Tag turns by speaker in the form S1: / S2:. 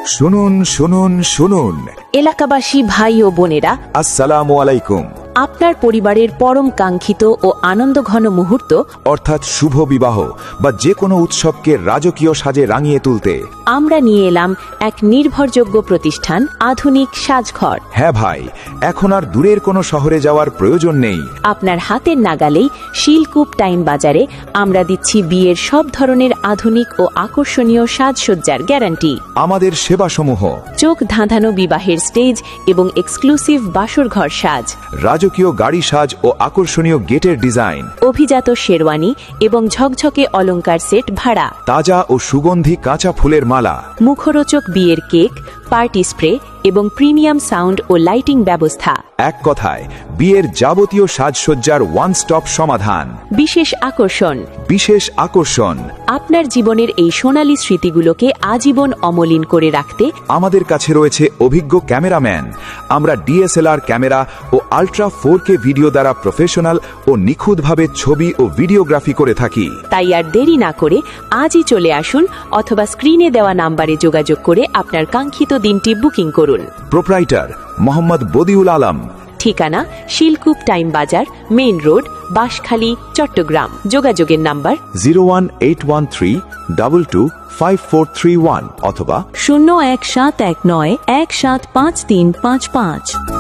S1: শুনুন শুনুন শুনুন,
S2: এলাকাবাসী ভাই ও বোনেরা,
S1: আসসালামু আলাইকুম।
S2: আপনার পরিবারের পরম কাঙ্ক্ষিত ও আনন্দঘন মুহূর্ত
S1: অর্থাৎ শুভ বিবাহ বা যে কোনো উৎসবকে রাজকীয় সাজে রাঙিয়ে তুলতে
S2: আমরা নিয়ে এলাম এক নির্ভরযোগ্য প্রতিষ্ঠান, আধুনিক সাজঘর।
S1: হ্যাঁ ভাই, এখন আর দূরের কোনো শহরে যাওয়ার প্রয়োজন নেই।
S2: আপনার হাতের নাগালেই শিলকুপ টাইম বাজারে আমরা দিচ্ছি বিয়ের সব ধরনের আধুনিক ও আকর্ষণীয় সাজসজ্জার গ্যারান্টি।
S1: আমাদের সেবাসমূহ:
S2: চোখ ধাঁধানো বিবাহের স্টেজ এবং এক্সক্লুসিভ বাসরঘর সাজ,
S1: রাজকীয় গাড়ি সাজ ও আকর্ষণীয় গেটের ডিজাইন,
S2: অভিজাত শেরওয়ানি এবং ঝকঝকে অলংকার সেট ভাড়া,
S1: তাজা ও সুগন্ধি কাঁচা ফুলের মালা,
S2: মুখরোচক বিয়ের কেক, পার্টি স্প্রে এবং প্রিমিয়াম সাউন্ড ও লাইটিং ব্যবস্থা।
S1: এক কথায় বিয়ের যাবতীয় সাজসজ্জার ওয়ান স্টপ সমাধান।
S2: বিশেষ আকর্ষণ:
S1: বিশেষ আকর্ষণ,
S2: আপনার জীবনের এই সোনালী স্মৃতিগুলোকে আজীবন অমলিন করে রাখতে
S1: আমাদের কাছে রয়েছে অভিজ্ঞ ক্যামেরাম্যান। আমরা ডিএসএলআর ক্যামেরা ও আল্ট্রা 4K ভিডিও দ্বারা প্রফেশনাল ও নিখুঁতভাবে ছবি ও ভিডিওগ্রাফি করে থাকি।
S2: তাই আর দেরি না করে আজই চলে আসুন অথবা স্ক্রিনে দেওয়া নাম্বারে যোগাযোগ করে আপনার কাঙ্ক্ষিত দিনটি বুকিং করুন।
S1: প্রোপ্রাইটার মোহাম্মদ বদিউল আলম।
S2: ঠিকানা: শিলকুপ টাইম বাজার, মেইন রোড, বাঁশখালী, চট্টগ্রাম। যোগাযোগের নাম্বার
S1: 01813225431 অথবা
S2: 01719175355।